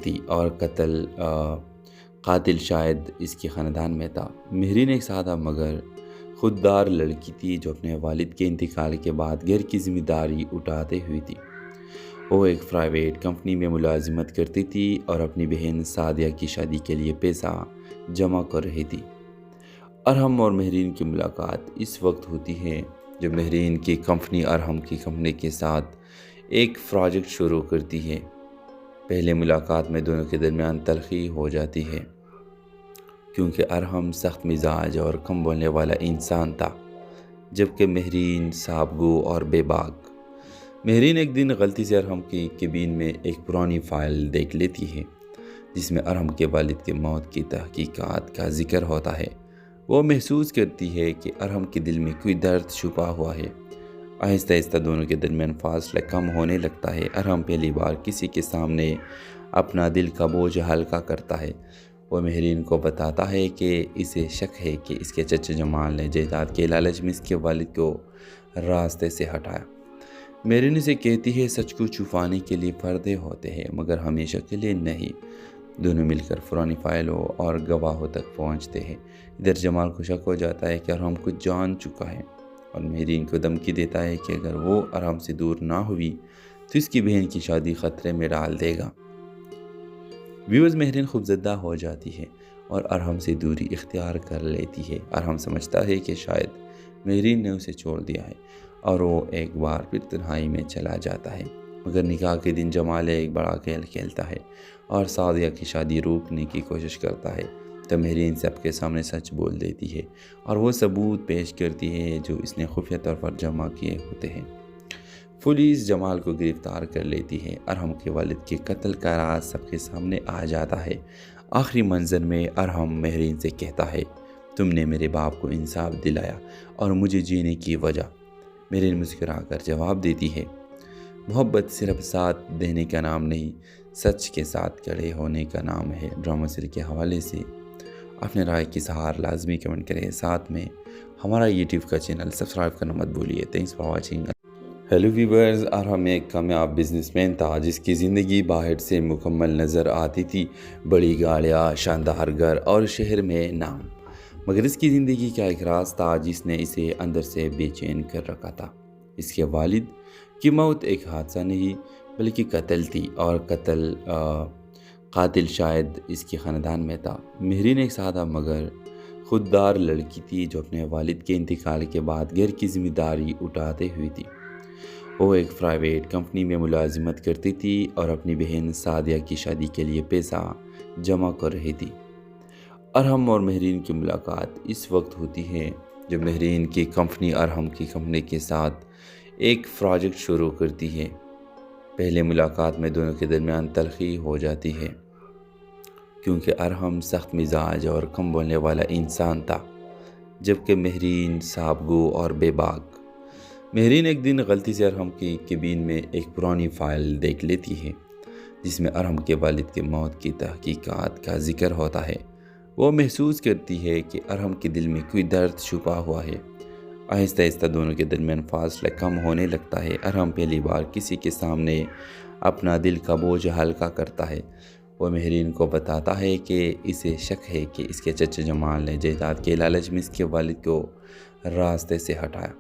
تھی اور قاتل شاید اس کے خاندان میں تھا۔ مہرین ایک سادہ مگر خوددار لڑکی تھی جو اپنے والد کے انتقال کے بعد گھر کی ذمہ داری اٹھاتے ہوئی تھی۔ وہ ایک پرائیویٹ کمپنی میں ملازمت کرتی تھی اور اپنی بہن سعدیہ کی شادی کے لیے پیسہ جمع کر رہی تھی۔ ارحم اور مہرین کی ملاقات اس وقت ہوتی ہے جب مہرین کی کمپنی ارحم کی کمپنی کے ساتھ ایک پروجیکٹ شروع کرتی ہے۔ پہلے ملاقات میں دونوں کے درمیان تلخی ہو جاتی ہے کیونکہ ارحم سخت مزاج اور کم بولنے والا انسان تھا، جبکہ مہرین صاحب گو اور بے باک۔ مہرین ایک دن غلطی سے ارحم کی کیبن میں ایک پرانی فائل دیکھ لیتی ہے جس میں ارحم کے والد کی موت کی تحقیقات کا ذکر ہوتا ہے۔ وہ محسوس کرتی ہے کہ ارحم کے دل میں کوئی درد چھپا ہوا ہے۔ آہستہ آہستہ دونوں کے درمیان فاصلہ کم ہونے لگتا ہے۔ ارحم پہلی بار کسی کے سامنے اپنا دل کا بوجھ ہلکا کرتا ہے۔ وہ مہرین کو بتاتا ہے کہ اسے شک ہے کہ اس کے چچا جمال نے جائیداد کے لالچ میں اس کے والد کو راستے سے ہٹایا۔ مہرین اسے کہتی ہے سچ کو چھپانے کے لیے پردے ہوتے ہیں مگر ہمیشہ کے لیے نہیں۔ دونوں مل کر پرانی فائلوں اور گواہوں تک پہنچتے ہیں۔ ادھر جمال کو شک ہو جاتا ہے کہ ارحم کچھ جان چکا ہے اور مہرین کو دھمکی دیتا ہے کہ اگر وہ ارحم سے دور نہ ہوئی تو اس کی بہن کی شادی خطرے میں ڈال دے گا۔ مہرین خوفزدہ ہو جاتی ہے اور ارحم سے دوری اختیار کر لیتی ہے۔ ارحم سمجھتا ہے کہ شاید مہرین نے اسے چھوڑ دیا ہے اور وہ ایک بار پھر تنہائی میں چلا جاتا ہے۔ مگر نکاح کے دن جمال ایک بڑا کھیل کھیلتا ہے اور سعدیہ کی شادی روکنے کی کوشش کرتا ہے۔ تو مہرین سب کے سامنے سچ بول دیتی ہے اور وہ ثبوت پیش کرتی ہے جو اس نے خفیہ طور پر جمع کیے ہوتے ہیں۔ پولیس جمال کو گرفتار کر لیتی ہے۔ ارحم کے والد کے قتل کا راز سب کے سامنے آ جاتا ہے۔ آخری منظر میں ارحم مہرین سے کہتا ہے تم نے میرے باپ کو انصاف دلایا اور مجھے جینے کی وجہ۔ مہرین مسکرا کر جواب دیتی ہے محبت صرف ساتھ دینے کا نام نہیں، سچ کے ساتھ کھڑے ہونے کا نام ہے۔ ڈرامہ سیریل کے حوالے سے اپنے رائے کی اظہار لازمی کمنٹ کریں، ساتھ میں ہمارا یوٹیوب کا چینل سبسکرائب کرنا مت بھولیے۔ Thanks for watching. Hello viewers, Arham ایک کامیاب بزنس مین تھا جس کی زندگی باہر سے مکمل نظر آتی تھی، بڑی گاڑیاں، شاندار گھر اور شہر میں نام، مگر اس کی زندگی کا ایک راز تھا جس نے اسے اندر سے بے چین کر رکھا تھا۔ اس کے والد کی موت ایک حادثہ نہیں بلکہ قتل تھی اور قاتل شاید اس کے خاندان میں تھا۔ مہرین ایک سادہ مگر خوددار لڑکی تھی جو اپنے والد کے انتقال کے بعد گھر کی ذمہ داری اٹھاتے ہوئی تھی۔ وہ ایک پرائیویٹ کمپنی میں ملازمت کرتی تھی اور اپنی بہن سعدیہ کی شادی کے لیے پیسہ جمع کر رہی تھی۔ ارحم اور مہرین کی ملاقات اس وقت ہوتی ہے جب مہرین کی کمپنی ارحم کی کمپنی کے ساتھ ایک پروجیکٹ شروع کرتی ہے۔ پہلے ملاقات میں دونوں کے درمیان تلخی ہو جاتی ہے کیونکہ ارحم سخت مزاج اور کم بولنے والا انسان تھا، جبکہ مہرین صاحب گو اور بے باک۔ مہرین ایک دن غلطی سے ارحم کی کیبن میں ایک پرانی فائل دیکھ لیتی ہے جس میں ارحم کے والد کی موت کی تحقیقات کا ذکر ہوتا ہے۔ وہ محسوس کرتی ہے کہ ارحم کے دل میں کوئی درد چھپا ہوا ہے۔ آہستہ آہستہ دونوں کے درمیان فاصلہ کم ہونے لگتا ہے۔ ارحم پہلی بار کسی کے سامنے اپنا دل کا بوجھ ہلکا کرتا ہے۔ وہ مہرین کو بتاتا ہے کہ اسے شک ہے کہ اس کے چچا جمال نے جائیداد کے لالچ میں اس کے والد کو راستے سے ہٹایا۔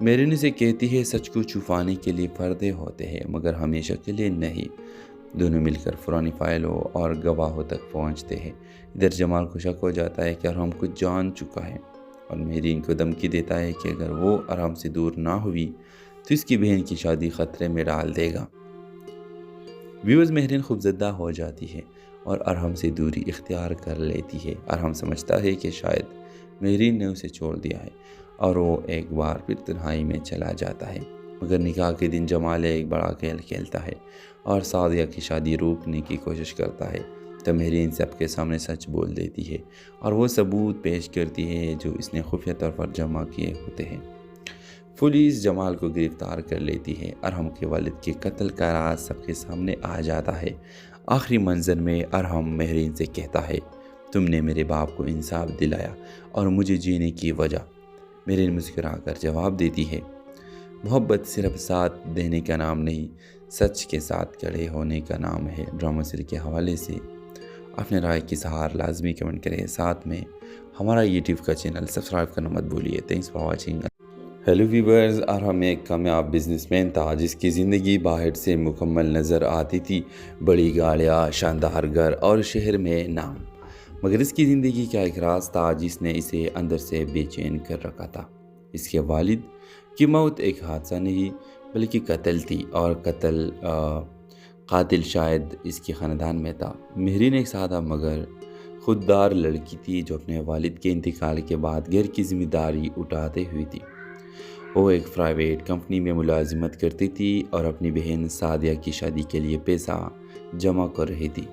مہرین اسے کہتی ہے سچ کو چھپانے کے لیے پردے ہوتے ہیں مگر ہمیشہ کے لیے نہیں۔ دونوں مل کر پرانی فائلوں اور گواہوں تک پہنچتے ہیں۔ ادھر جمال کو شک ہو جاتا ہے کہ ارحم کچھ جان چکا ہے اور مہرین کو دھمکی دیتا ہے کہ اگر وہ ارحم سے دور نہ ہوئی تو اس کی بہن کی شادی خطرے میں ڈال دے گا۔ مہرین خوفزدہ ہو جاتی ہے اور ارحم سے دوری اختیار کر لیتی ہے۔ ارحم سمجھتا ہے کہ شاید مہرین نے اسے چھوڑ دیا ہے اور وہ ایک بار پھر تنہائی میں چلا جاتا ہے۔ مگر نکاح کے دن جمال ایک بڑا کھیل کھیلتا ہے اور سعدیہ کی شادی روکنے کی کوشش کرتا ہے۔ تو مہرین سب کے سامنے سچ بول دیتی ہے اور وہ ثبوت پیش کرتی ہے جو اس نے خفیہ طور پر جمع کیے ہوتے ہیں۔ پولیس جمال کو گرفتار کر لیتی ہے۔ ارحم کے والد کے قتل کا راز سب کے سامنے آ جاتا ہے۔ آخری منظر میں ارحم مہرین سے کہتا ہے تم نے میرے باپ کو انصاف دلایا اور مجھے جینے کی وجہ۔ مہرین مسکرا کر جواب دیتی ہے محبت صرف ساتھ دینے کا نام نہیں، سچ کے ساتھ کھڑے ہونے کا نام ہے ڈرامہ سیریل کے حوالے سے اپنے رائے کی اظہار لازمی کمنٹ کریں، ساتھ میں ہمارا یوٹیوب کا چینل سبسکرائب کرنا مت بھولیے۔ Thanks for watching. Hello viewers, Arham ایک کامیاب بزنس مین تھا جس کی زندگی باہر سے مکمل نظر آتی تھی، بڑی گاڑیاں، شاندار گھر اور شہر میں نام، مگر اس کی زندگی کا ایک راز تھا جس نے اسے اندر سے بے چین کر رکھا تھا۔ اس کے والد کی موت ایک حادثہ نہیں بلکہ قتل تھی، اور قاتل شاید اس کے خاندان میں تھا۔ مہرین ایک سادہ مگر خوددار لڑکی تھی جو اپنے والد کے انتقال کے بعد گھر کی ذمہ داری اٹھاتے ہوئی تھی۔ وہ ایک پرائیویٹ کمپنی میں ملازمت کرتی تھی اور اپنی بہن سعدیہ کی شادی کے لیے پیسہ جمع کر رہی تھی۔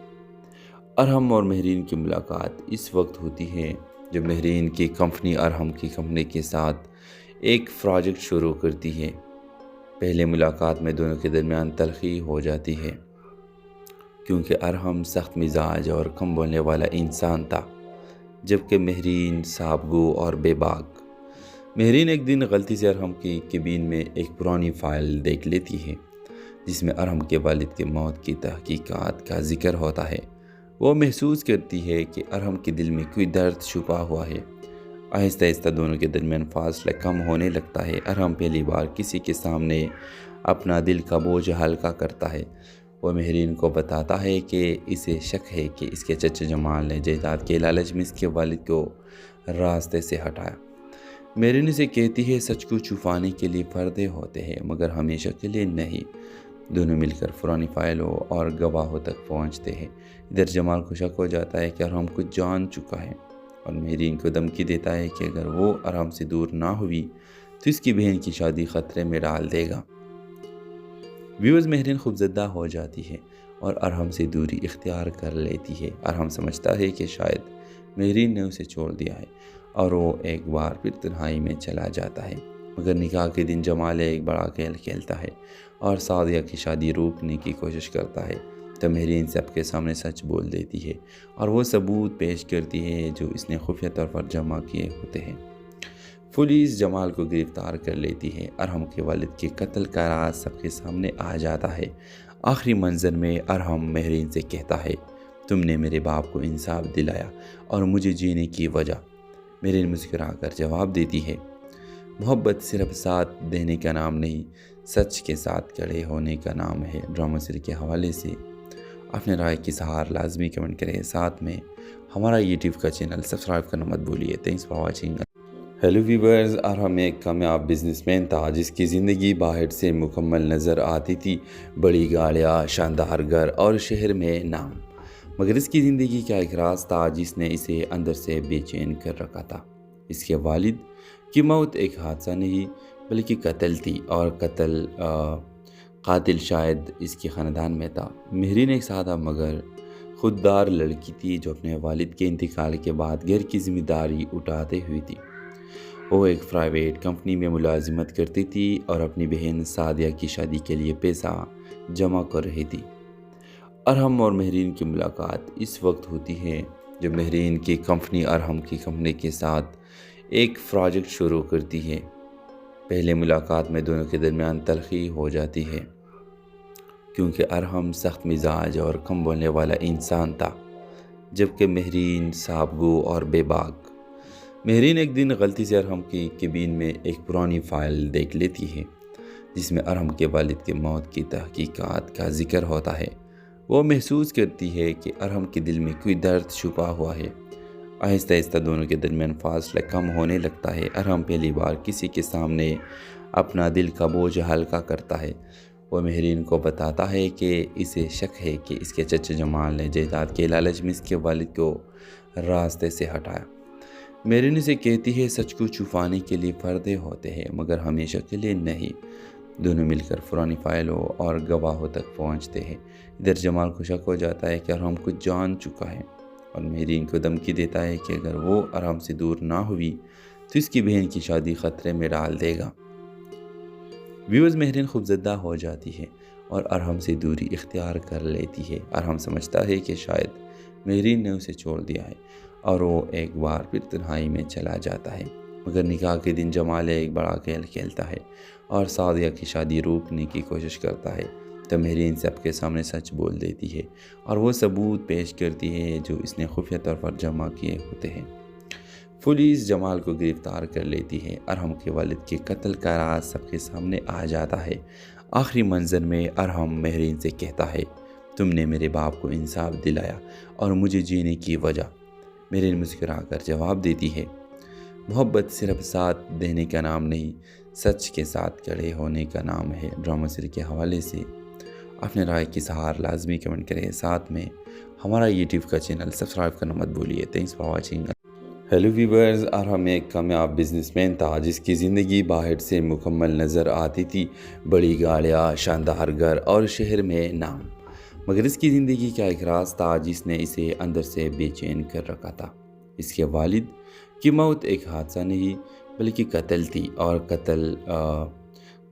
ارحم اور مہرین کی ملاقات اس وقت ہوتی ہے جب مہرین کی کمپنی ارحم کی کمپنی کے ساتھ ایک پروجیکٹ شروع کرتی ہے۔ پہلے ملاقات میں دونوں کے درمیان تلخی ہو جاتی ہے کیونکہ ارحم سخت مزاج اور کم بولنے والا انسان تھا، جبکہ مہرین صاحب گو اور بے باک۔ مہرین ایک دن غلطی سے ارحم کی کیبن میں ایک پرانی فائل دیکھ لیتی ہے جس میں ارحم کے والد کی موت کی تحقیقات کا ذکر ہوتا ہے۔ وہ محسوس کرتی ہے کہ ارحم کے دل میں کوئی درد چھپا ہوا ہے۔ آہستہ آہستہ دونوں کے درمیان فاصلہ کم ہونے لگتا ہے۔ ارحم پہلی بار کسی کے سامنے اپنا دل کا بوجھ ہلکا کرتا ہے۔ وہ مہرین کو بتاتا ہے کہ اسے شک ہے کہ اس کے چچا جمال نے جائیداد کے لالچ میں اس کے والد کو راستے سے ہٹایا۔ مہرین اسے کہتی ہے سچ کو چھپانے کے لیے پردے ہوتے ہیں مگر ہمیشہ کے لیے نہیں۔ دونوں مل کر پرانی فائلوں اور گواہوں تک پہنچتے ہیں۔ ادھر جمال کو شک ہو جاتا ہے کہ ارحم کچھ جان چکا ہے اور مہرین کو دھمکی دیتا ہے کہ اگر وہ ارحم سے دور نہ ہوئی تو اس کی بہن کی شادی خطرے میں ڈال دے گا۔ ویورز، مہرین خوفزدہ ہو جاتی ہے اور ارحم سے دوری اختیار کر لیتی ہے۔ ارحم سمجھتا ہے کہ شاید مہرین نے اسے چھوڑ دیا ہے اور وہ ایک بار پھر تنہائی میں چلا جاتا ہے، مگر نکاح کے دن جمال ایک بڑا کھیل کھیلتا ہے اور سعدیہ کی شادی روکنے کی کوشش کرتا ہے۔ تو مہرین سب کے سامنے سچ بول دیتی ہے اور وہ ثبوت پیش کرتی ہے جو اس نے خفیہ طور پر جمع کیے ہوتے ہیں۔ پولیس جمال کو گرفتار کر لیتی ہے۔ ارحم کے والد کے قتل کا راز سب کے سامنے آ جاتا ہے۔ آخری منظر میں ارحم مہرین سے کہتا ہے تم نے میرے باپ کو انصاف دلایا اور مجھے جینے کی وجہ۔ مہرین مسکرا کر جواب دیتی ہے محبت صرف ساتھ دینے کا نام نہیں، سچ کے ساتھ کھڑے ہونے کا نام ہے۔ ڈرامہ سیریل کے حوالے سے اپنے رائے کی اظہار لازمی کمنٹ کریں، ساتھ میں ہمارا یوٹیوب کا چینل سبسکرائب کرنا مت بھولیے۔ Thanks for watching. Hello viewers, Arham ایک کامیاب بزنس مین تھا جس کی زندگی باہر سے مکمل نظر آتی تھی، بڑی گاڑیاں، شاندار گھر اور شہر میں نام، مگر اس کی زندگی کا ایک راز تھا جس نے اسے اندر سے بے چین کر رکھا تھا۔ اس کے والد کی موت ایک حادثہ نہیں بلکہ قتل تھی، اور قاتل شاید اس کے خاندان میں تھا۔ مہرین ایک سادہ مگر خوددار لڑکی تھی جو اپنے والد کے انتقال کے بعد گھر کی ذمہ داری اٹھاتے ہوئی تھی۔ وہ ایک پرائیویٹ کمپنی میں ملازمت کرتی تھی اور اپنی بہن سعدیہ کی شادی کے لیے پیسہ جمع کر رہی تھی۔ ارحم اور مہرین کی ملاقات اس وقت ہوتی ہے جب مہرین کی کمپنی ارحم کی کمپنی کے ساتھ ایک پروجیکٹ شروع کرتی ہے۔ پہلے ملاقات میں دونوں کے درمیان تلخی ہو جاتی ہے کیونکہ ارحم سخت مزاج اور کم بولنے والا انسان تھا، جبکہ مہرین صاحب گو اور بے باک۔ مہرین ایک دن غلطی سے ارحم کی کیبن میں ایک پرانی فائل دیکھ لیتی ہے جس میں ارحم کے والد کی موت کی تحقیقات کا ذکر ہوتا ہے۔ وہ محسوس کرتی ہے کہ ارحم کے دل میں کوئی درد چھپا ہوا ہے۔ آہستہ آہستہ دونوں کے درمیان فاصلہ کم ہونے لگتا ہے۔ ارحم پہلی بار کسی کے سامنے اپنا دل کا بوجھ ہلکا کرتا ہے۔ وہ مہرین کو بتاتا ہے کہ اسے شک ہے کہ اس کے چچا جمال نے جائیداد کے لالچ میں اس کے والد کو راستے سے ہٹایا۔ مہرین اسے کہتی ہے سچ کو چھپانے کے لیے پردے ہوتے ہیں مگر ہمیشہ کے لیے نہیں۔ دونوں مل کر پرانی فائلوں اور گواہوں تک پہنچتے ہیں۔ ادھر جمال کو شک ہو جاتا ہے کہ ارحم کچھ جان چکا ہے اور مہرین کو دھمکی دیتا ہے کہ اگر وہ ارحم سے دور نہ ہوئی تو اس کی بہن کی شادی خطرے میں ڈال دے گا۔ ویورز، مہرین خوفزدہ ہو جاتی ہے اور ارحم سے دوری اختیار کر لیتی ہے۔ ارحم سمجھتا ہے کہ شاید مہرین نے اسے چھوڑ دیا ہے اور وہ ایک بار پھر تنہائی میں چلا جاتا ہے، مگر نکاح کے دن جمال ایک بڑا کھیل کھیلتا ہے اور سعدیہ کی شادی روکنے کی کوشش کرتا ہے۔ تو مہرین سب کے سامنے سچ بول دیتی ہے اور وہ ثبوت پیش کرتی ہے جو اس نے خفیہ طور پر جمع کیے ہوتے ہیں۔ پولیس جمال کو گرفتار کر لیتی ہے۔ ارحم کے والد کے قتل کا راز سب کے سامنے آ جاتا ہے۔ آخری منظر میں ارحم مہرین سے کہتا ہے، تم نے میرے باپ کو انصاف دلایا اور مجھے جینے کی وجہ۔ مہرین مسکرا کر جواب دیتی ہے، محبت صرف ساتھ دینے کا نام نہیں، سچ کے ساتھ کھڑے ہونے کا نام ہے۔ ڈرامہ سیریز کے حوالے سے اپنے رائے کی اظہار لازمی کمنٹ کریں، ساتھ میں ہمارا یوٹیوب کا چینل سبسکرائب کرنا مت بھولیے۔ Thanks for watching. Hello viewers, Arham ایک کامیاب بزنس مین تھا جس کی زندگی باہر سے مکمل نظر آتی تھی، بڑی گاڑیاں، شاندار گھر اور شہر میں نام، مگر اس کی زندگی کا ایک راز تھا جس نے اسے اندر سے بے چین کر رکھا تھا۔ اس کے والد کی موت ایک حادثہ نہیں بلکہ قتل تھی، اور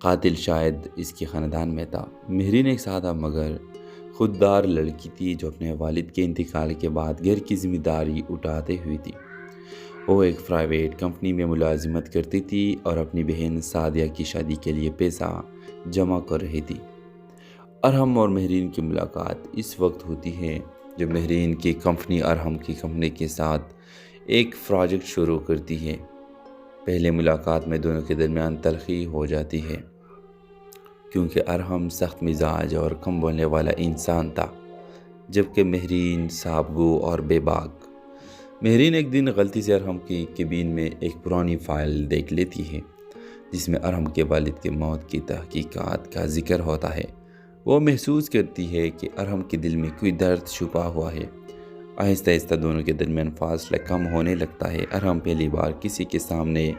قاتل شاید اس کے خاندان میں تھا۔ مہرین ایک سادہ مگر خوددار لڑکی تھی جو اپنے والد کے انتقال کے بعد گھر کی ذمہ داری اٹھاتے ہوئی تھی۔ وہ ایک پرائیویٹ کمپنی میں ملازمت کرتی تھی اور اپنی بہن سعدیہ کی شادی کے لیے پیسہ جمع کر رہی تھی۔ ارحم اور مہرین کی ملاقات اس وقت ہوتی ہے جب مہرین کی کمپنی ارحم کی کمپنی کے ساتھ ایک پروجیکٹ شروع کرتی ہے۔ پہلے ملاقات میں دونوں کے درمیان تلخی ہو جاتی ہے کیونکہ ارحم سخت مزاج اور کم بولنے والا انسان تھا، جبکہ مہرین صاحب گو اور بے باک۔ مہرین ایک دن غلطی سے ارحم کی کیبن میں ایک پرانی فائل دیکھ لیتی ہے جس میں ارحم کے والد کی موت کی تحقیقات کا ذکر ہوتا ہے۔ وہ محسوس کرتی ہے کہ ارحم کے دل میں کوئی درد چھپا ہوا ہے۔ آہستہ آہستہ دونوں کے درمیان فاصلہ کم ہونے لگتا ہے۔ ارحم پہلی بار کسی کے سامنے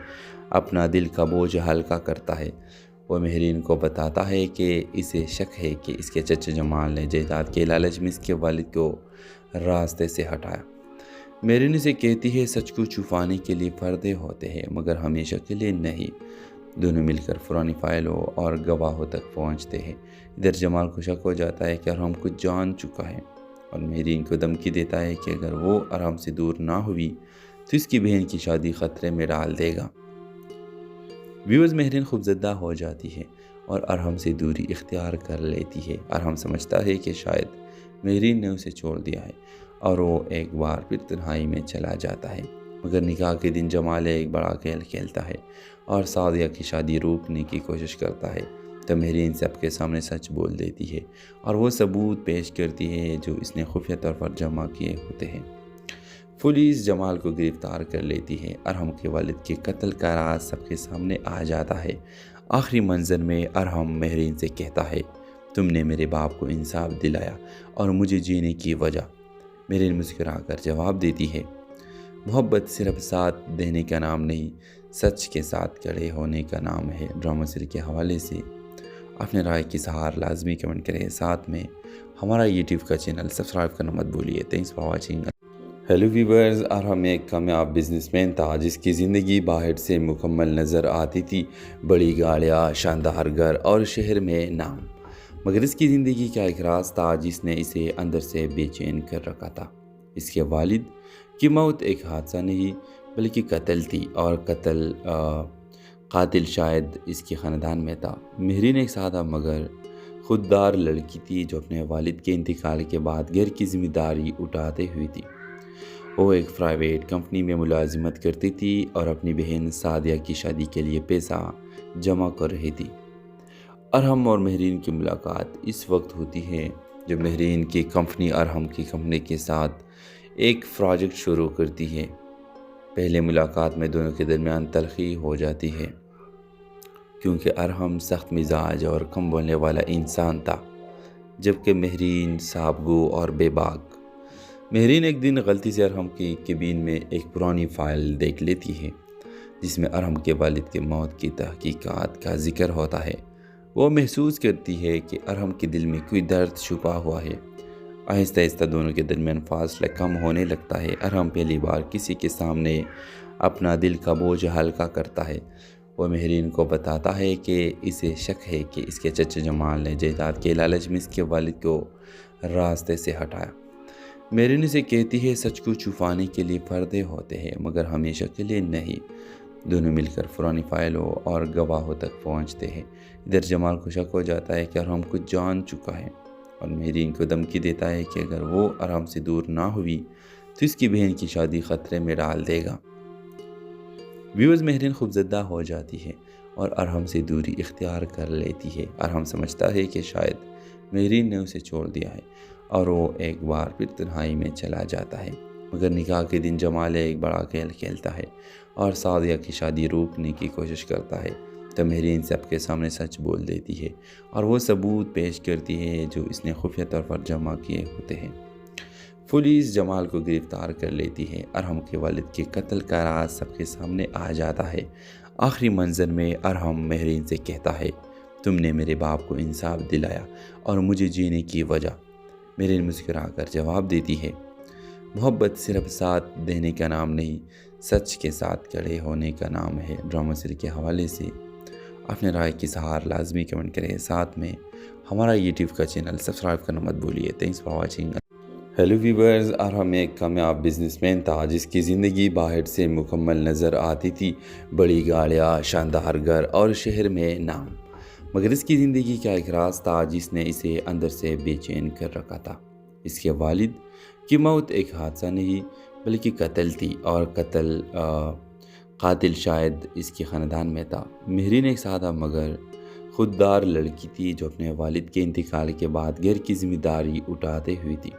اپنا دل کا بوجھ ہلکا کرتا ہے۔ وہ مہرین کو بتاتا ہے کہ اسے شک ہے کہ اس کے چچا جمال نے جائیداد کے لالچ میں اس کے والد کو راستے سے ہٹایا۔ مہرین اسے کہتی ہے، سچ کو چھپانے کے لیے پردے ہوتے ہیں مگر ہمیشہ کے لیے نہیں۔ دونوں مل کر پرانی فائلوں اور گواہوں تک پہنچتے ہیں۔ ادھر جمال کو شک ہو جاتا ہے کہ ارحم کچھ جان چکا ہے اور مہرین کو دھمکی دیتا ہے کہ اگر وہ ارحم سے دور نہ ہوئی تو اس کی بہن کی شادی خطرے میں ڈال دے گا۔ ویورز، مہرین خوفزدہ ہو جاتی ہے اور ارحم سے دوری اختیار کر لیتی ہے۔ ارحم سمجھتا ہے کہ شاید مہرین نے اسے چھوڑ دیا ہے اور وہ ایک بار پھر تنہائی میں چلا جاتا ہے، مگر نکاح کے دن جمال ایک بڑا کھیل کھیلتا ہے اور سعدیہ کی شادی روکنے کی کوشش کرتا ہے۔ تو مہرین سب کے سامنے سچ بول دیتی ہے اور وہ ثبوت پیش کرتی ہے جو اس نے خفیہ طور پر جمع کیے ہوتے ہیں۔ پولیس جمال کو گرفتار کر لیتی ہے۔ ارحم کے والد کے قتل کا راز سب کے سامنے آ جاتا ہے۔ آخری منظر میں ارحم مہرین سے کہتا ہے، تم نے میرے باپ کو انصاف دلایا اور مجھے جینے کی وجہ۔ مہرین مسکرا کر جواب دیتی ہے، محبت صرف ساتھ دینے کا نام نہیں، سچ کے ساتھ کھڑے ہونے کا نام ہے۔ ڈرامہ سیریز کے حوالے سے اپنے رائے کی اظہار لازمی کمنٹ کریں، ساتھ میں ہمارا یوٹیوب کا چینل سبسکرائب کرنا مت بھولیے۔ Thanks for watching. Hello viewers, Arham ایک کامیاب بزنس مین تھا جس کی زندگی باہر سے مکمل نظر آتی تھی، بڑی گاڑیاں، شاندار گھر اور شہر میں نام، مگر اس کی زندگی کا ایک راز تھا جس نے اسے اندر سے بے چین کر رکھا تھا۔ اس کے والد کی موت ایک حادثہ نہیں بلکہ قتل تھی، اور قاتل شاید اس کے خاندان میں تھا۔ مہرین ایک سادہ مگر خوددار لڑکی تھی جو اپنے والد کے انتقال کے بعد گھر کی ذمہ داری اٹھاتے ہوئی تھی۔ وہ ایک پرائیویٹ کمپنی میں ملازمت کرتی تھی اور اپنی بہن سعدیہ کی شادی کے لیے پیسہ جمع کر رہی تھی۔ ارحم اور مہرین کی ملاقات اس وقت ہوتی ہے جب مہرین کی کمپنی ارحم کی کمپنی کے ساتھ ایک پروجیکٹ شروع کرتی ہے۔ پہلے ملاقات میں دونوں کے درمیان تلخی ہو جاتی ہے کیونکہ ارحم سخت مزاج اور کم بولنے والا انسان تھا، جبکہ مہرین صاحب گو اور بے باک۔ مہرین ایک دن غلطی سے ارحم کی کیبن میں ایک پرانی فائل دیکھ لیتی ہے جس میں ارحم کے والد کی موت کی تحقیقات کا ذکر ہوتا ہے۔ وہ محسوس کرتی ہے کہ ارحم کے دل میں کوئی درد چھپا ہوا ہے۔ آہستہ آہستہ دونوں کے درمیان فاصلہ کم ہونے لگتا ہے۔ ارحم پہلی بار کسی کے سامنے اپنا دل کا بوجھ ہلکا کرتا ہے۔ وہ مہرین کو بتاتا ہے کہ اسے شک ہے کہ اس کے چچا جمال نے جائیداد کے لالچ میں اس کے والد کو راستے سے ہٹایا۔ مہرین اسے کہتی ہے، سچ کو چھپانے کے لیے پردے ہوتے ہیں مگر ہمیشہ کے لیے نہیں۔ دونوں مل کر پرانی فائلوں اور گواہوں تک پہنچتے ہیں۔ ادھر جمال کو شک ہو جاتا ہے کہ ارحم کچھ جان چکا ہے اور مہرین کو دھمکی دیتا ہے کہ اگر وہ ارحم سے دور نہ ہوئی تو اس کی بہن کی شادی خطرے میں ڈال دے گا۔ ویورز، مہرین خوفزدہ ہو جاتی ہے اور ارحم سے دوری اختیار کر لیتی ہے۔ ارحم سمجھتا ہے کہ شاید مہرین نے اسے چھوڑ دیا ہے اور وہ ایک بار پھر تنہائی میں چلا جاتا ہے، مگر نکاح کے دن جمال ایک بڑا کھیل کھیلتا ہے اور سعدیہ کی شادی روکنے کی کوشش کرتا ہے۔ تو مہرین سب کے سامنے سچ بول دیتی ہے اور وہ ثبوت پیش کرتی ہے جو اس نے خفیہ طور پر جمع کیے ہوتے ہیں۔ پولیس جمال کو گرفتار کر لیتی ہے۔ ارحم کے والد کے قتل کا راز سب کے سامنے آ جاتا ہے۔ آخری منظر میں ارحم مہرین سے کہتا ہے، تم نے میرے باپ کو انصاف دلایا اور مجھے جینے کی وجہ۔ مہرین مسکرا کر جواب دیتی ہے، محبت صرف ساتھ دینے کا نام نہیں، سچ کے ساتھ کھڑے ہونے کا نام ہے۔ ڈرامہ سیریز کے حوالے سے اپنے رائے کی اظہار لازمی کمنٹ کریں، ساتھ میں ہمارا یوٹیوب کا چینل سبسکرائب کرنا مت بھولیے۔ Thanks for watching. Hello viewers, Arham ایک کامیاب بزنس مین تھا جس کی زندگی باہر سے مکمل نظر آتی تھی، بڑی گاڑیاں، شاندار گھر اور شہر میں نام، مگر اس کی زندگی کا ایک راز تھا جس نے اسے اندر سے بے چین کر رکھا تھا۔ اس کے والد کی موت ایک حادثہ نہیں بلکہ قتل تھی، اور قاتل شاید اس کے خاندان میں تھا۔ مہرین ایک سادہ مگر خوددار لڑکی تھی جو اپنے والد کے انتقال کے بعد گھر کی ذمہ داری اٹھاتے ہوئی تھی۔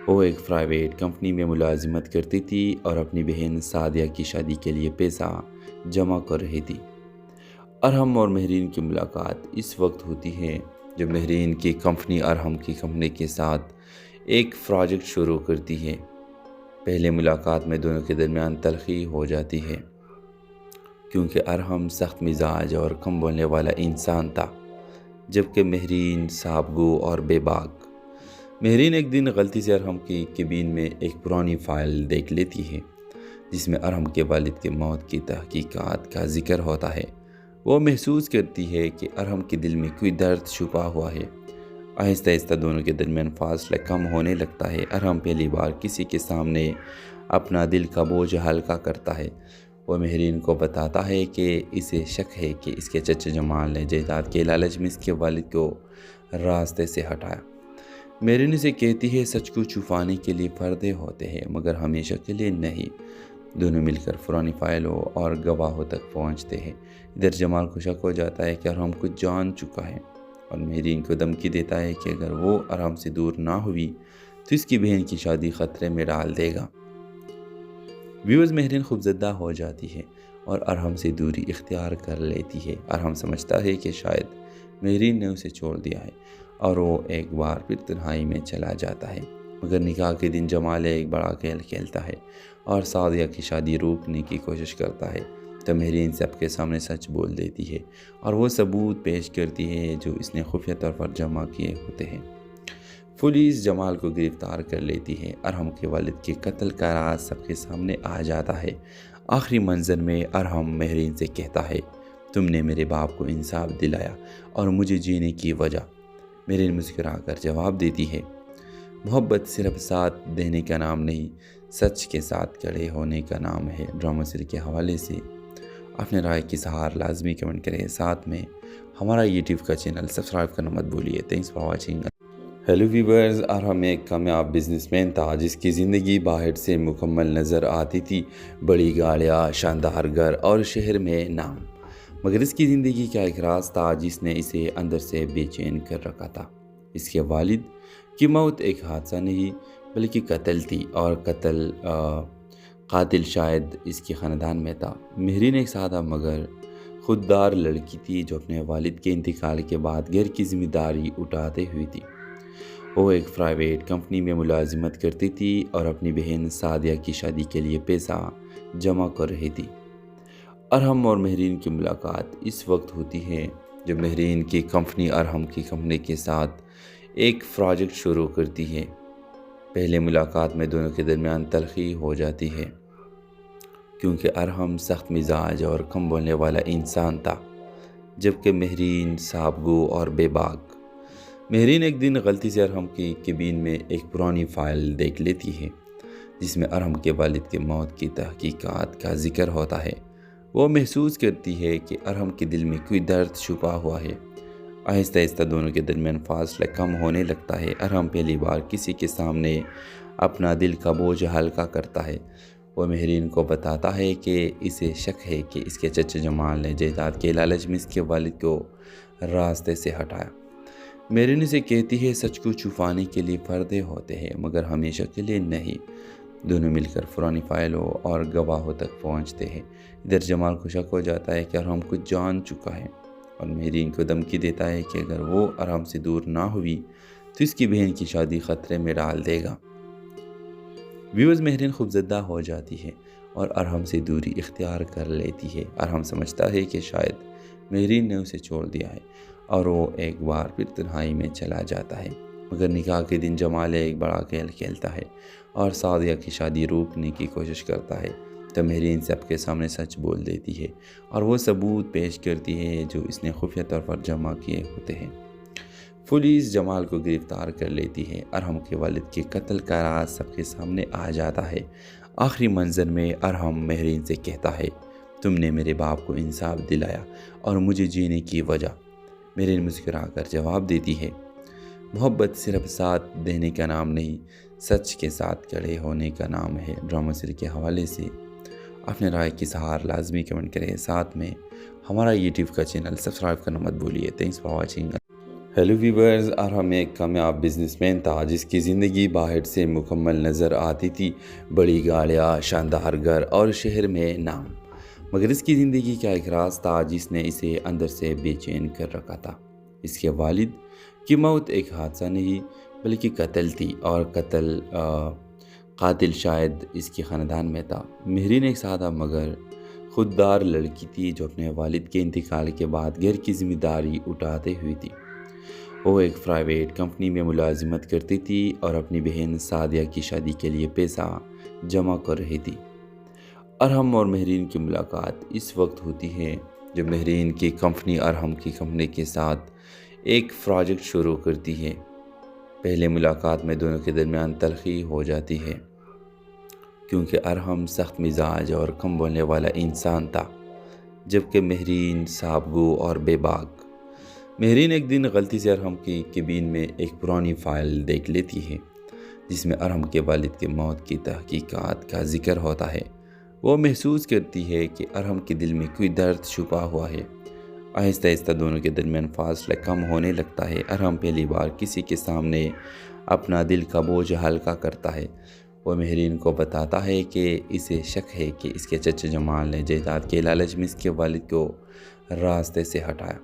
وہ ایک پرائیویٹ کمپنی میں ملازمت کرتی تھی اور اپنی بہن سعدیہ کی شادی کے لیے پیسہ جمع کر رہی تھی۔ ارحم اور مہرین کی ملاقات اس وقت ہوتی ہے جب مہرین کی کمپنی ارحم کی کمپنی کے ساتھ ایک پروجیکٹ شروع کرتی ہے۔ پہلے ملاقات میں دونوں کے درمیان تلخی ہو جاتی ہے کیونکہ ارحم سخت مزاج اور کم بولنے والا انسان تھا، جبکہ مہرین صاحب گو اور بے باک۔ مہرین ایک دن غلطی سے ارحم کی کیبن میں ایک پرانی فائل دیکھ لیتی ہے جس میں ارحم کے والد کے موت کی تحقیقات کا ذکر ہوتا ہے۔ وہ محسوس کرتی ہے کہ ارحم کے دل میں کوئی درد چھپا ہوا ہے۔ آہستہ آہستہ دونوں کے درمیان فاصلہ کم ہونے لگتا ہے۔ ارحم پہلی بار کسی کے سامنے اپنا دل کا بوجھ ہلکا کرتا ہے۔ وہ مہرین کو بتاتا ہے کہ اسے شک ہے کہ اس کے چچا جمال نے جائیداد کے لالچ میں اس کے والد کو راستے سے ہٹایا۔ مہرین اسے کہتی ہے، سچ کو چھپانے کے لیے پردے ہوتے ہیں مگر ہمیشہ کے لیے نہیں۔ دونوں مل کر پرانی فائلوں اور گواہوں تک پہنچتے ہیں۔ ادھر جمال کو شک ہو جاتا ہے کہ ارحم کچھ جان چکا ہے اور مہرین کو دھمکی دیتا ہے کہ اگر وہ ارحم سے دور نہ ہوئی تو اس کی بہن کی شادی خطرے میں ڈال دے گا۔ ویورز، مہرین خوفزدہ ہو جاتی ہے اور ارحم سے دوری اختیار کر لیتی ہے۔ ارحم سمجھتا ہے کہ شاید مہرین نے اسے چھوڑ دیا ہے اور وہ ایک بار پھر تنہائی میں چلا جاتا ہے، مگر نکاح کے دن جمال ایک بڑا کھیل کھیلتا ہے اور سعدیہ کی شادی روکنے کی کوشش کرتا ہے۔ تو مہرین سب کے سامنے سچ بول دیتی ہے اور وہ ثبوت پیش کرتی ہے جو اس نے خفیہ طور پر جمع کیے ہوتے ہیں۔ پولیس جمال کو گرفتار کر لیتی ہے۔ ارحم کے والد کے قتل کا راز سب کے سامنے آ جاتا ہے۔ آخری منظر میں ارحم مہرین سے کہتا ہے، تم نے میرے باپ کو انصاف دلایا اور مجھے جینے کی وجہ۔ مہرین مسکرا کر جواب دیتی ہے، محبت صرف ساتھ دینے کا نام نہیں، سچ کے ساتھ کھڑے ہونے کا نام ہے۔ ڈرامہ سیریز کے حوالے سے اپنے رائے کی اظہار لازمی کمنٹ کریں، ساتھ میں ہمارا یوٹیوب کا چینل سبسکرائب کرنا مت بھولیے۔ Thanks for watching. Hello viewers, Arham ایک کامیاب بزنس مین تھا جس کی زندگی باہر سے مکمل نظر آتی تھی، بڑی گاڑیاں، شاندار گھر اور شہر میں نام، مگر اس کی زندگی کا ایک راز تھا جس نے اسے اندر سے بے چین کر رکھا تھا۔ اس کے والد کی موت ایک حادثہ نہیں بلکہ قتل تھی، اور قاتل شاید اس کے خاندان میں تھا۔ مہرین ایک سادہ مگر خوددار لڑکی تھی جو اپنے والد کے انتقال کے بعد گھر کی ذمہ داری اٹھاتے ہوئی تھی۔ وہ ایک پرائیویٹ کمپنی میں ملازمت کرتی تھی اور اپنی بہن سعدیہ کی شادی کے لیے پیسہ جمع کر رہی تھی۔ ارحم اور مہرین کی ملاقات اس وقت ہوتی ہے جب مہرین کی کمپنی ارحم کی کمپنی کے ساتھ ایک پروجیکٹ شروع کرتی ہے۔ پہلے ملاقات میں دونوں کے درمیان تلخی ہو جاتی ہے کیونکہ ارحم سخت مزاج اور کم بولنے والا انسان تھا، جبکہ مہرین صاحب گو اور بے باک۔ مہرین ایک دن غلطی سے ارحم کی کیبن میں ایک پرانی فائل دیکھ لیتی ہے جس میں ارحم کے والد کے موت کی تحقیقات کا ذکر ہوتا ہے۔ وہ محسوس کرتی ہے کہ ارحم کے دل میں کوئی درد چھپا ہوا ہے۔ آہستہ آہستہ دونوں کے درمیان فاصلہ کم ہونے لگتا ہے۔ ارحم پہلی بار کسی کے سامنے اپنا دل کا بوجھ ہلکا کرتا ہے۔ وہ مہرین کو بتاتا ہے کہ اسے شک ہے کہ اس کے چچا جمال نے جائیداد کے لالچ میں اس کے والد کو راستے سے ہٹایا۔ مہرین اسے کہتی ہے سچ کو چھپانے کے لیے پردے ہوتے ہیں مگر ہمیشہ کے لیے نہیں۔ دونوں مل کر پرانی فائلوں اور گواہوں تک پہنچتے ہیں۔ ادھر جمال کو شک ہو جاتا ہے کہ ارحم کچھ جان چکا ہے اور مہرین کو دھمکی دیتا ہے کہ اگر وہ ارحم سے دور نہ ہوئی تو اس کی بہن کی شادی خطرے میں ڈال دے گا۔ ویوز مہرین خوفزدہ ہو جاتی ہے اور ارحم سے دوری اختیار کر لیتی ہے۔ ارحم سمجھتا ہے کہ شاید مہرین نے اسے چھوڑ دیا ہے اور وہ ایک بار پھر تنہائی میں چلا جاتا ہے۔ مگر نکاح کے دن جمال ایک بڑا کھیل کھیلتا ہے اور سعدیہ کی شادی روکنے کی کوشش کرتا ہے۔ تو مہرین سب کے سامنے سچ بول دیتی ہے اور وہ ثبوت پیش کرتی ہے جو اس نے خفیہ طور پر جمع کیے ہوتے ہیں۔ پولیس جمال کو گرفتار کر لیتی ہے۔ ارحم کے والد کے قتل کا راز سب کے سامنے آ جاتا ہے۔ آخری منظر میں ارحم مہرین سے کہتا ہے تم نے میرے باپ کو انصاف دلایا اور مجھے جینے کی وجہ۔ مہرین مسکرا کر جواب دیتی ہے محبت صرف ساتھ دینے کا نام نہیں، سچ کے ساتھ کھڑے ہونے کا نام ہے۔ ڈرامہ سیریز کے حوالے سے اپنے رائے کی اظہار لازمی کمنٹ کریں، ساتھ میں ہمارا یوٹیوب کا چینل سبسکرائب کرنا مت بھولیے۔ Thanks for watching. Hello viewers, Arham ایک کامیاب بزنس مین تھا جس کی زندگی باہر سے مکمل نظر آتی تھی، بڑی گاڑیاں، شاندار گھر اور شہر میں نام، مگر اس کی زندگی کا ایک راز تھا جس نے اسے اندر سے بے چین کر رکھا تھا۔ اس کے والد کی موت ایک حادثہ نہیں بلکہ قتل تھی اور قاتل شاید اس کے خاندان میں تھا۔ مہرین ایک سادہ مگر خوددار لڑکی تھی جو اپنے والد کے انتقال کے بعد گھر کی ذمہ داری اٹھاتے ہوئی تھی۔ وہ ایک پرائیویٹ کمپنی میں ملازمت کرتی تھی اور اپنی بہن سعدیہ کی شادی کے لیے پیسہ جمع کر رہی تھی۔ ارحم اور مہرین کی ملاقات اس وقت ہوتی ہے جب مہرین کی کمپنی ارحم کی کمپنی کے ساتھ ایک پروجیکٹ شروع کرتی ہے۔ پہلے ملاقات میں دونوں کے درمیان تلخی ہو جاتی ہے کیونکہ ارحم سخت مزاج اور کم بولنے والا انسان تھا جبکہ مہرین صاحب گو اور بے باک۔ مہرین ایک دن غلطی سے ارحم کی کیبن میں ایک پرانی فائل دیکھ لیتی ہے جس میں ارحم کے والد کی موت کی تحقیقات کا ذکر ہوتا ہے۔ وہ محسوس کرتی ہے کہ ارحم کے دل میں کوئی درد چھپا ہوا ہے۔ آہستہ آہستہ دونوں کے درمیان فاصلہ کم ہونے لگتا ہے۔ ارحم پہلی بار کسی کے سامنے اپنا دل کا بوجھ ہلکا کرتا ہے۔ وہ مہرین کو بتاتا ہے کہ اسے شک ہے کہ اس کے چچا جمال نے جائیداد کے لالچ میں اس کے والد کو راستے سے ہٹایا۔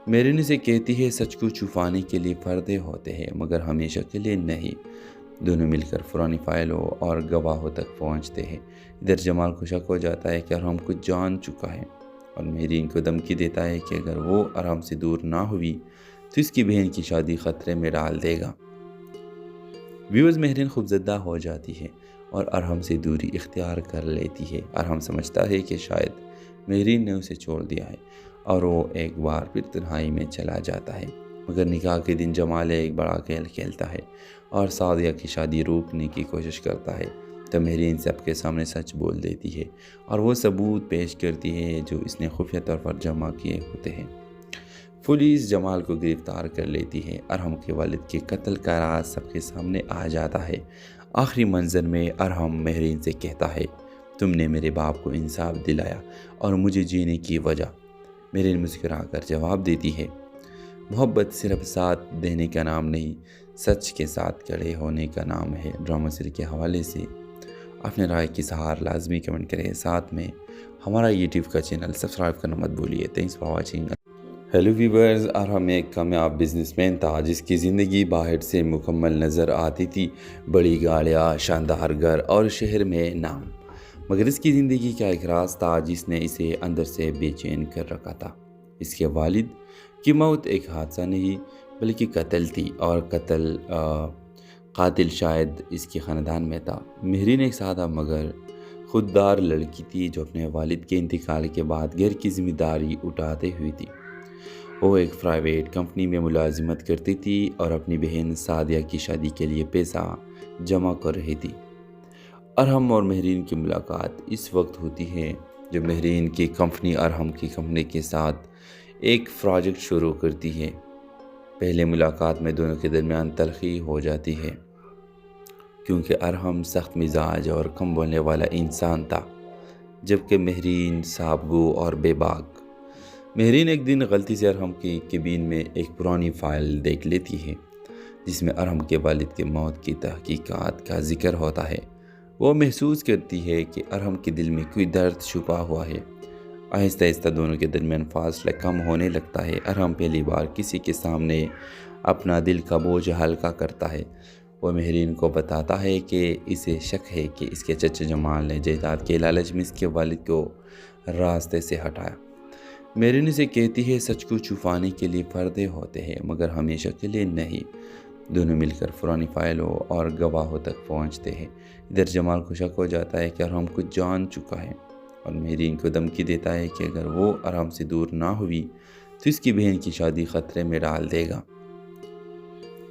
مہرین اسے کہتی ہے سچ کو چھپانے کے لیے پردے ہوتے ہیں مگر ہمیشہ کے لیے نہیں۔ دونوں مل کر پرانی فائلوں اور گواہوں تک پہنچتے ہیں۔ ادھر جمال کو شک ہو جاتا ہے کہ ارحم کچھ جان چکا ہے اور مہرین کو دھمکی دیتا ہے کہ اگر وہ ارحم سے دور نہ ہوئی تو اس کی بہن کی شادی خطرے میں ڈال دے گا۔ ویوز مہرین خوفزدہ ہو جاتی ہے اور ارحم سے دوری اختیار کر لیتی ہے۔ ارحم سمجھتا ہے کہ شاید مہرین نے اسے چھوڑ دیا ہے اور وہ ایک بار پھر تنہائی میں چلا جاتا ہے۔ مگر نکاح کے دن جمال ایک بڑا کھیل کھیلتا ہے اور سعدیہ کی شادی روکنے کی کوشش کرتا ہے۔ تو مہرین سب کے سامنے سچ بول دیتی ہے اور وہ ثبوت پیش کرتی ہے جو اس نے خفیہ طور پر جمع کیے ہوتے ہیں۔ پولیس جمال کو گرفتار کر لیتی ہے۔ ارحم کے والد کے قتل کا راز سب کے سامنے آ جاتا ہے۔ آخری منظر میں ارحم مہرین سے کہتا ہے تم نے میرے باپ کو انصاف دلایا اور مجھے جینے کی وجہ۔ مہرین مسکرا کر جواب دیتی ہے محبت صرف ساتھ دینے کا نام نہیں، سچ کے ساتھ کھڑے ہونے کا نام ہے۔ ڈرامہ سیریز کے حوالے سے اپنے رائے کی اظہار لازمی کمنٹ کریں، ساتھ میں ہمارا یوٹیوب کا چینل سبسکرائب کرنا مت بھولیے۔ Thanks for watching. Hello viewers, Arham ایک کامیاب بزنس مین تھا جس کی زندگی باہر سے مکمل نظر آتی تھی، بڑی گاڑیاں، شاندار گھر اور شہر میں نام، مگر اس کی زندگی کا ایک راز تھا جس نے اسے اندر سے بے چین کر رکھا تھا۔ اس کے والد کی موت ایک حادثہ نہیں بلکہ قتل تھی اور قاتل شاید اس کے خاندان میں تھا۔ مہرین ایک سادہ مگر خوددار لڑکی تھی جو اپنے والد کے انتقال کے بعد گھر کی ذمہ داری اٹھاتے ہوئی تھی۔ وہ ایک پرائیویٹ کمپنی میں ملازمت کرتی تھی اور اپنی بہن سعدیہ کی شادی کے لیے پیسہ جمع کر رہی تھی۔ ارحم اور مہرین کی ملاقات اس وقت ہوتی ہے جب مہرین کی کمپنی ارحم کی کمپنی کے ساتھ ایک پروجیکٹ شروع کرتی ہے۔ پہلے ملاقات میں دونوں کے درمیان تلخی ہو جاتی ہے، کیونکہ ارحم سخت مزاج اور کم بولنے والا انسان تھا، جبکہ مہرین صاحب گو اور بے باک۔ مہرین ایک دن غلطی سے ارحم کی کیبن میں ایک پرانی فائل دیکھ لیتی ہے جس میں ارحم کے والد کی موت کی تحقیقات کا ذکر ہوتا ہے۔ وہ محسوس کرتی ہے کہ ارحم کے دل میں کوئی درد چھپا ہوا ہے۔ آہستہ آہستہ دونوں کے درمیان فاصلہ کم ہونے لگتا ہے۔ ارحم پہلی بار کسی کے سامنے اپنا دل کا بوجھ ہلکا کرتا ہے۔ وہ مہرین کو بتاتا ہے کہ اسے شک ہے کہ اس کے چچا جمال نے جائیداد کے لالچ میں اس کے والد کو راستے سے ہٹایا۔ مہرین اسے کہتی ہے سچ کو چھپانے کے لیے پردے ہوتے ہیں مگر ہمیشہ کے لیے نہیں۔ دونوں مل کر پرانی فائلوں اور گواہوں تک پہنچتے ہیں۔ ادھر جمال کو شک ہو جاتا ہے کہ ارحم کچھ جان چکا ہے اور مہرین کو دھمکی دیتا ہے کہ اگر وہ ارحم سے دور نہ ہوئی تو اس کی بہن کی شادی خطرے میں ڈال دے گا۔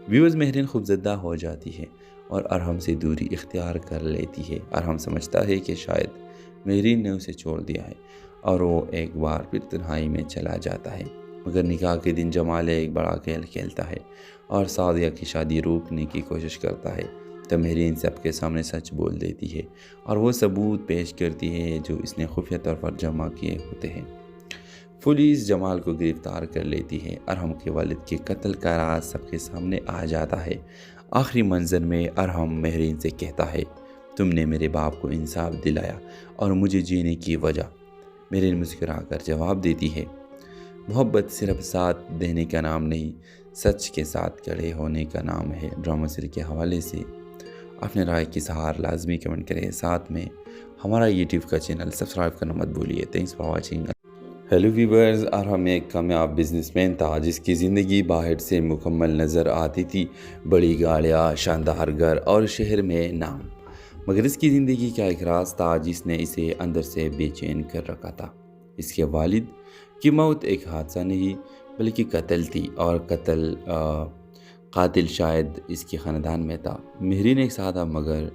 ویورز، مہرین خوفزدہ ہو جاتی ہے اور ارحم سے دوری اختیار کر لیتی ہے۔ ارحم سمجھتا ہے کہ شاید مہرین نے اسے چھوڑ دیا ہے اور وہ ایک بار پھر تنہائی میں چلا جاتا ہے، مگر نکاح کے دن جمال ایک بڑا کھیل کھیلتا ہے اور سعودیہ کی شادی روکنے کی کوشش کرتا ہے۔ تو مہرین سب کے سامنے سچ بول دیتی ہے اور وہ ثبوت پیش کرتی ہے جو اس نے خفیہ طور پر جمع کیے ہوتے ہیں۔ پولیس جمال کو گرفتار کر لیتی ہے۔ ارحم کے والد کے قتل کا راز سب کے سامنے آ جاتا ہے۔ آخری منظر میں ارحم مہرین سے کہتا ہے تم نے میرے باپ کو انصاف دلایا اور مجھے جینے کی وجہ۔ مہرین مسکرا کر جواب دیتی ہے محبت صرف ساتھ دینے کا نام نہیں، سچ کے ساتھ کھڑے ہونے کا نام ہے۔ ڈرامہ سیریز کے حوالے سے اپنے رائے کی اظہار لازمی کمنٹ کریں، ساتھ میں ہمارا یوٹیوب کا چینل سبسکرائب کرنا مت بھولیے۔ Thanks for watching. Hello viewers, Arham ایک کامیاب بزنس مین تھا جس کی زندگی باہر سے مکمل نظر آتی تھی، بڑی گاڑیاں، شاندار گھر اور شہر میں نام، مگر اس کی زندگی کا ایک راز تھا جس نے اسے اندر سے بے چین کر رکھا تھا۔ اس کے والد کی موت ایک حادثہ نہیں بلکہ قتل تھی، اور قاتل شاید اس کے خاندان میں تھا۔ مہرین ایک سادہ مگر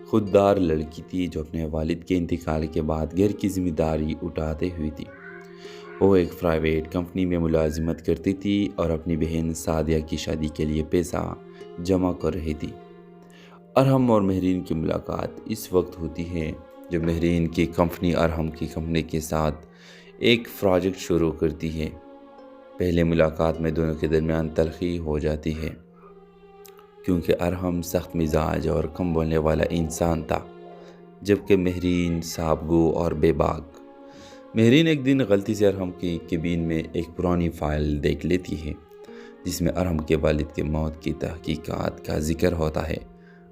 خوددار لڑکی تھی جو اپنے والد کے انتقال کے بعد گھر کی ذمہ داری اٹھاتے ہوئی تھی۔ وہ ایک پرائیویٹ کمپنی میں ملازمت کرتی تھی اور اپنی بہن سعدیہ کی شادی کے لیے پیسہ جمع کر رہی تھی۔ ارحم اور مہرین کی ملاقات اس وقت ہوتی ہے جب مہرین کی کمپنی ارحم کی کمپنی کے ساتھ ایک پروجیکٹ شروع کرتی ہے۔ پہلے ملاقات میں دونوں کے درمیان تلخی ہو جاتی ہے، کیونکہ ارحم سخت مزاج اور کم بولنے والا انسان تھا، جبکہ مہرین صاحب گو اور بے باک۔ مہرین ایک دن غلطی سے ارحم کی کیبن میں ایک پرانی فائل دیکھ لیتی ہے جس میں ارحم کے والد کی موت کی تحقیقات کا ذکر ہوتا ہے۔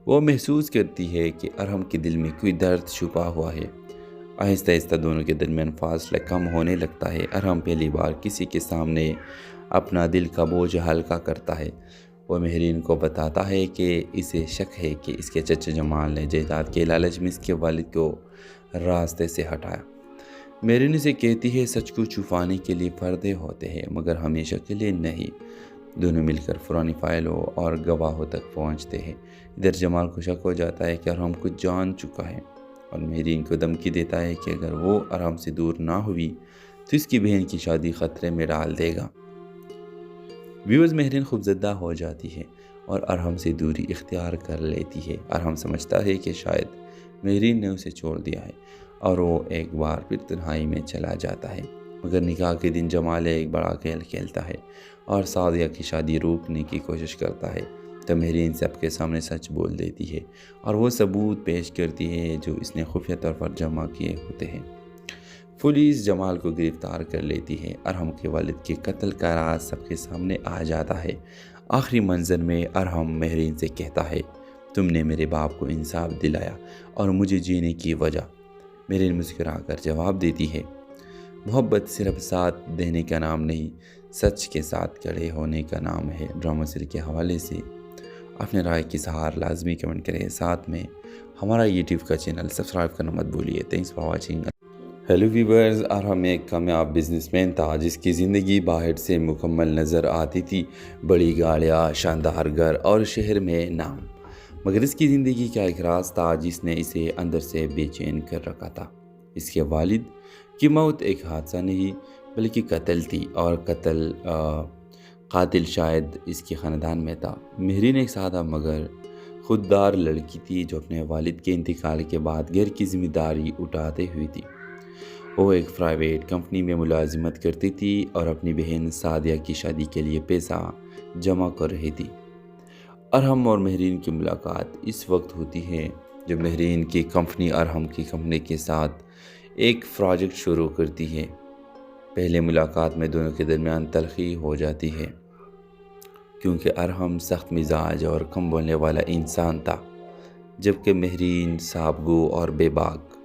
وہ محسوس کرتی ہے کہ ارحم کے دل میں کوئی درد چھپا ہوا ہے۔ آہستہ آہستہ دونوں کے درمیان فاصلہ کم ہونے لگتا ہے۔ ارحم پہلی بار کسی کے سامنے اپنا دل کا بوجھ ہلکا کرتا ہے۔ وہ مہرین کو بتاتا ہے کہ اسے شک ہے کہ اس کے چچا جمال نے جائیداد کے لالچ میں اس کے والد کو راستے سے ہٹایا۔ مہرین اسے کہتی ہے سچ کو چھپانے کے لیے پردے ہوتے ہیں مگر ہمیشہ کے لیے نہیں۔ دونوں مل کر پرانی فائلوں اور گواہوں تک پہنچتے ہیں۔ ادھر جمال کو شک ہو جاتا ہے کہ ارحم کچھ جان چکا ہے اور مہرین کو دھمکی دیتا ہے کہ اگر وہ ارحم سے دور نہ ہوئی تو اس کی بہن کی شادی خطرے میں ڈال دے گا۔ ویورز، مہرین خوفزدہ ہو جاتی ہے اور ارحم سے دوری اختیار کر لیتی ہے۔ ارحم سمجھتا ہے کہ شاید مہرین نے اسے چھوڑ دیا ہے اور وہ ایک بار پھر تنہائی میں چلا جاتا ہے، مگر نکاح کے دن جمال ایک بڑا کھیل کھیلتا ہے اور سعودیہ کی شادی روکنے کی کوشش کرتا ہے۔ تو مہرین سب کے سامنے سچ بول دیتی ہے اور وہ ثبوت پیش کرتی ہے جو اس نے خفیہ طور پر جمع کیے ہوتے ہیں۔ پولیس جمال کو گرفتار کر لیتی ہے۔ ارحم کے والد کے قتل کا راز سب کے سامنے آ جاتا ہے۔ آخری منظر میں ارحم مہرین سے کہتا ہے تم نے میرے باپ کو انصاف دلایا اور مجھے جینے کی وجہ۔ مہرین مسکرا کر جواب دیتی ہے محبت صرف ساتھ دینے کا نام نہیں، سچ کے ساتھ کھڑے ہونے کا نام ہے۔ ڈرامہ سیریز کے حوالے سے اپنے رائے کی اظہار لازمی کمنٹ کریں، ساتھ میں ہمارا یوٹیوب کا چینل سبسکرائب کرنا مت بھولیے۔ Thanks for watching. Hello viewers, Arham ایک کامیاب بزنس مین تھا جس کی زندگی باہر سے مکمل نظر آتی تھی، بڑی گاڑیاں، شاندار گھر اور شہر میں نام، مگر اس کی زندگی کا ایک راز تھا جس نے اسے اندر سے بے چین کر رکھا تھا۔ اس کے والد کی موت ایک حادثہ نہیں بلکہ قتل تھی، اور قاتل شاید اس کے خاندان میں تھا۔ مہرین ایک سادہ مگر خوددار لڑکی تھی جو اپنے والد کے انتقال کے بعد گھر کی ذمہ داری اٹھاتے ہوئی تھی۔ وہ ایک پرائیویٹ کمپنی میں ملازمت کرتی تھی اور اپنی بہن سعدیہ کی شادی کے لیے پیسہ جمع کر رہی تھی۔ ارحم اور مہرین کی ملاقات اس وقت ہوتی ہے جب مہرین کی کمپنی ارحم کی کمپنی کے ساتھ ایک پروجیکٹ شروع کرتی ہے۔ پہلے ملاقات میں دونوں کے درمیان تلخی ہو جاتی ہے کیونکہ ارحم سخت مزاج اور کم بولنے والا انسان تھا، جبکہ مہرین صاحب گو اور بے باک۔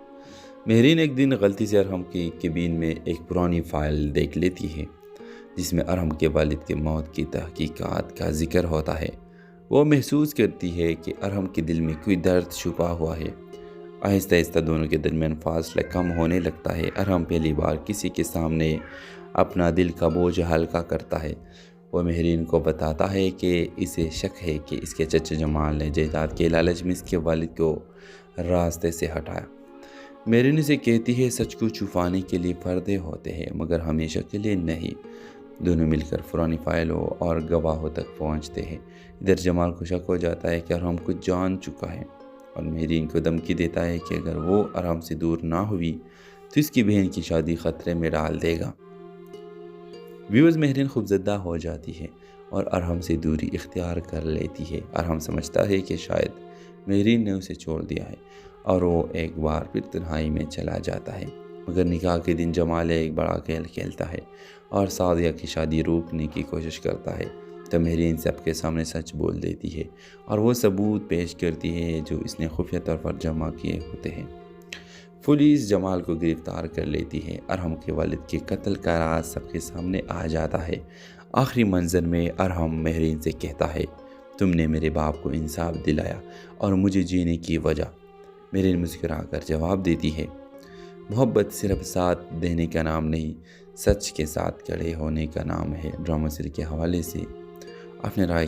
مہرین ایک دن غلطی سے ارحم کی کیبن میں ایک پرانی فائل دیکھ لیتی ہے جس میں ارحم کے والد کی موت کی تحقیقات کا ذکر ہوتا ہے۔ وہ محسوس کرتی ہے کہ ارحم کے دل میں کوئی درد چھپا ہوا ہے۔ آہستہ آہستہ دونوں کے درمیان فاصلہ کم ہونے لگتا ہے۔ ارحم پہلی بار کسی کے سامنے اپنا دل کا بوجھ ہلکا کرتا ہے۔ وہ مہرین کو بتاتا ہے کہ اسے شک ہے کہ اس کے چچا جمال نے جائیداد کے لالچ میں اس کے والد کو راستے سے ہٹایا۔ مہرین اسے کہتی ہے سچ کو چھپانے کے لیے پردے ہوتے ہیں مگر ہمیشہ کے لیے نہیں۔ دونوں مل کر پرانی فائلوں اور گواہوں تک پہنچتے ہیں۔ ادھر جمال کو شک ہو جاتا ہے کہ ارحم کچھ جان چکا ہے اور مہرین کو دھمکی دیتا ہے کہ اگر وہ ارحم سے دور نہ ہوئی تو اس کی بہن کی شادی خطرے میں ڈال دے گا۔ ویورز، مہرین خوفزدہ ہو جاتی ہے اور ارحم سے دوری اختیار کر لیتی ہے۔ ارحم سمجھتا ہے کہ شاید مہرین نے اسے چھوڑ دیا ہے اور وہ ایک بار پھر تنہائی میں چلا جاتا ہے۔ مگر نکاح کے دن جمال ایک بڑا کھیل کھیلتا ہے اور سعدیہ کی شادی روکنے کی کوشش کرتا ہے، تو مہرین سب کے سامنے سچ بول دیتی ہے اور وہ ثبوت پیش کرتی ہے جو اس نے خفیہ طور پر جمع کیے ہوتے ہیں۔ پولیس جمال کو گرفتار کر لیتی ہے۔ ارحم کے والد کے قتل کا راز سب کے سامنے آ جاتا ہے۔ آخری منظر میں ارحم مہرین سے کہتا ہے تم نے میرے باپ کو انصاف دلایا اور مجھے جینے کی وجہ۔ مہرین مسکرا کر جواب دیتی ہے محبت صرف ساتھ دینے کا نام نہیں، سچ کے ساتھ کھڑے ہونے کا نام ہے۔ ڈرامہ سیریز کے حوالے سے اپنے رائے